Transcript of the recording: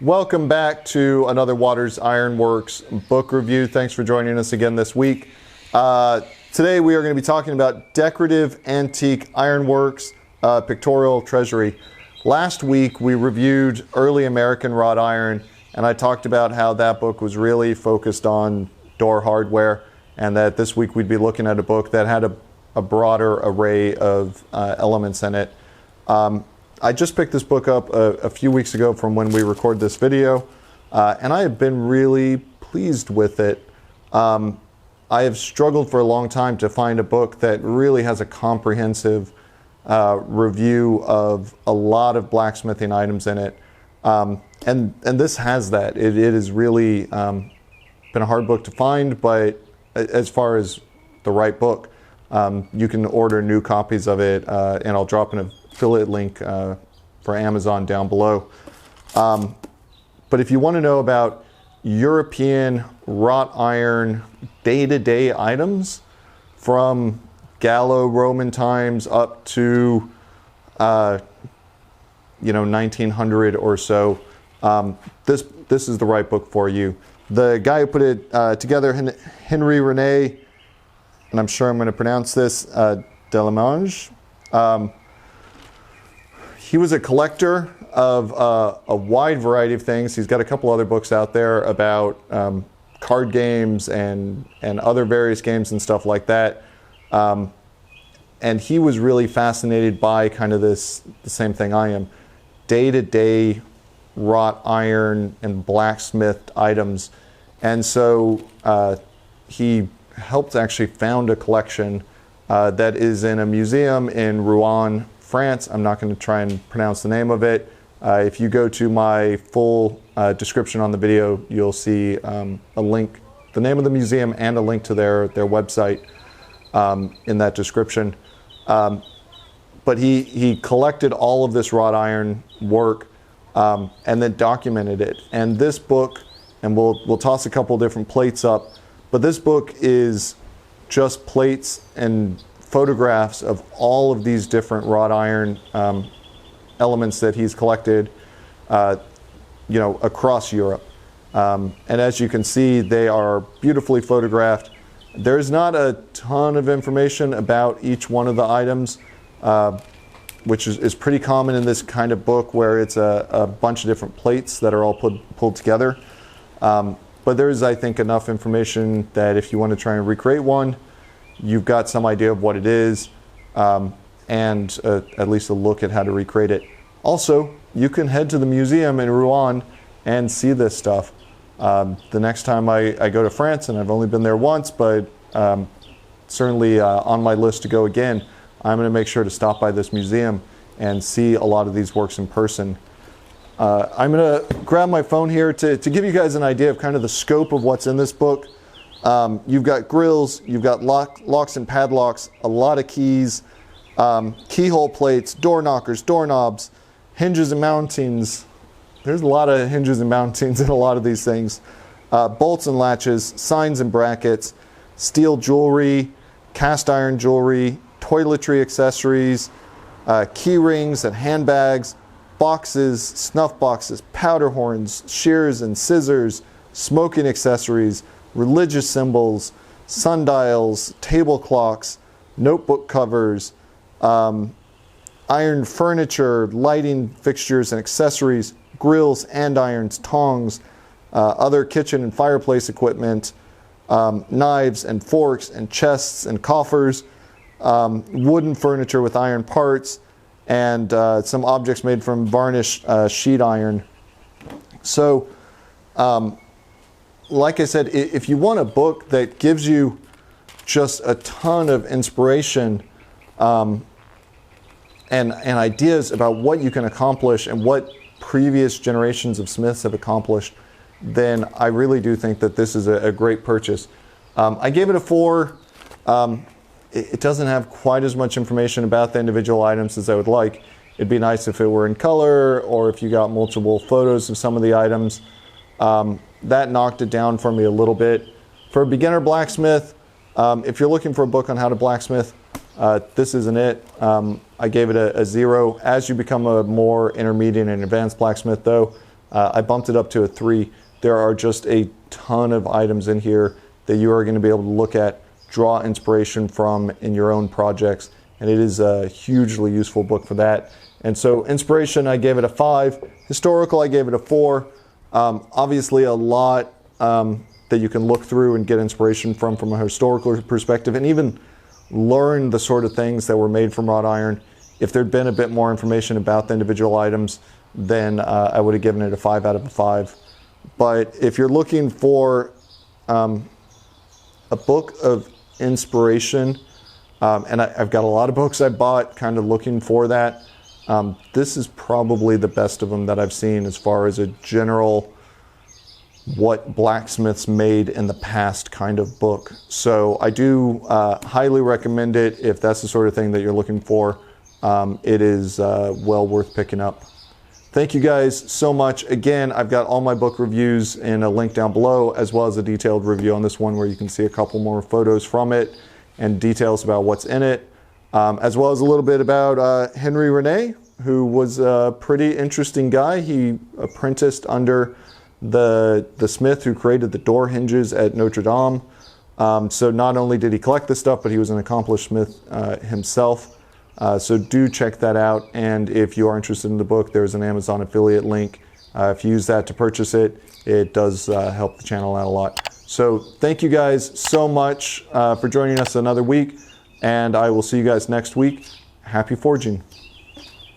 Welcome back to another Waters Ironworks book review. Thanks for joining us again this week. Today we are going to be talking about Decorative Antique Ironworks, Pictorial Treasury. Last week we reviewed Early American Wrought Iron, and I talked about how that book was really focused on door hardware, and that this week we'd be looking at a book that had a broader array of elements in it. I just picked this book up a few weeks ago from when we recorded this video, and I have been really pleased with it. I have struggled for a long time to find a book that really has a comprehensive review of a lot of blacksmithing items in it, and this has that. It has really been a hard book to find, but as far as the right book, you can order new copies of it, and I'll drop an affiliate link for Amazon down below. But if you want to know about European wrought iron day-to-day items from Gallo-Roman times up to 1900 or so, this is the right book for you. The guy who put it together, Henry René, and I'm sure I'm going to pronounce this, Delamange. He was a collector of a wide variety of things. He's got a couple other books out there about card games and other various games and stuff like that. And he was really fascinated by kind of the same thing I am. Day-to-day wrought iron and blacksmithed items. And so he helped actually found a collection that is in a museum in Rouen, France. I'm not going to try and pronounce the name of it. If you go to my full description on the video, you'll see a link, the name of the museum and a link to their website in that description. But he collected all of this wrought iron work and then documented it. And this book, and we'll toss a couple different plates up, but this book is just plates and photographs of all of these different wrought iron elements that he's collected, across Europe. And as you can see, they are beautifully photographed. There's not a ton of information about each one of the items, which is pretty common in this kind of book where it's a bunch of different plates that are all pulled together. But there is, I think, enough information that if you want to try and recreate one, you've got some idea of what it is, and at least a look at how to recreate it. Also, you can head to the museum in Rouen and see this stuff. The next time I go to France, and I've only been there once, but certainly on my list to go again, I'm going to make sure to stop by this museum and see a lot of these works in person. I'm going to grab my phone here to give you guys an idea of kind of the scope of what's in this book. You've got grills, you've got locks and padlocks, a lot of keys, keyhole plates, door knockers, doorknobs, hinges and mountings. There's a lot of hinges and mountings in a lot of these things. Bolts and latches, signs and brackets, steel jewelry, cast iron jewelry, toiletry accessories, key rings and handbags, boxes, snuff boxes, powder horns, shears and scissors, smoking accessories, religious symbols, sundials, table clocks, notebook covers, iron furniture, lighting fixtures and accessories, grills, andirons, tongs, other kitchen and fireplace equipment, knives and forks and chests and coffers, wooden furniture with iron parts, and some objects made from varnished sheet iron. So, like I said, if you want a book that gives you just a ton of inspiration and ideas about what you can accomplish and what previous generations of smiths have accomplished, then I really do think that this is a great purchase. I gave it a 4. It doesn't have quite as much information about the individual items as I would like. It'd be nice if it were in color, or if you got multiple photos of some of the items. That knocked it down for me a little bit. For a beginner blacksmith, if you're looking for a book on how to blacksmith, this isn't it. I gave it a 0. As you become a more intermediate and advanced blacksmith, though, I bumped it up to a 3. There are just a ton of items in here that you are going to be able to look at, draw inspiration from in your own projects, and it is a hugely useful book for that. And so inspiration, I gave it a 5. Historical, I gave it a 4. Obviously a lot that you can look through and get inspiration from a historical perspective, and even learn the sort of things that were made from wrought iron. If there'd been a bit more information about the individual items, then I would have given it a 5 out of a 5. But if you're looking for a book of inspiration, and I've got a lot of books I bought kind of looking for that, this is probably the best of them that I've seen as far as a general what blacksmiths made in the past kind of book. So I do highly recommend it if that's the sort of thing that you're looking for. It is well worth picking up. Thank you guys so much. Again, I've got all my book reviews in a link down below, as well as a detailed review on this one where you can see a couple more photos from it and details about what's in it, as well as a little bit about Henry Rene, who was a pretty interesting guy. He apprenticed under the smith who created the door hinges at Notre Dame. So not only did he collect this stuff, but he was an accomplished smith himself. So do check that out. And if you are interested in the book, there's an Amazon affiliate link. If you use that to purchase it, it does help the channel out a lot. So thank you guys so much for joining us another week. And I will see you guys next week. Happy forging.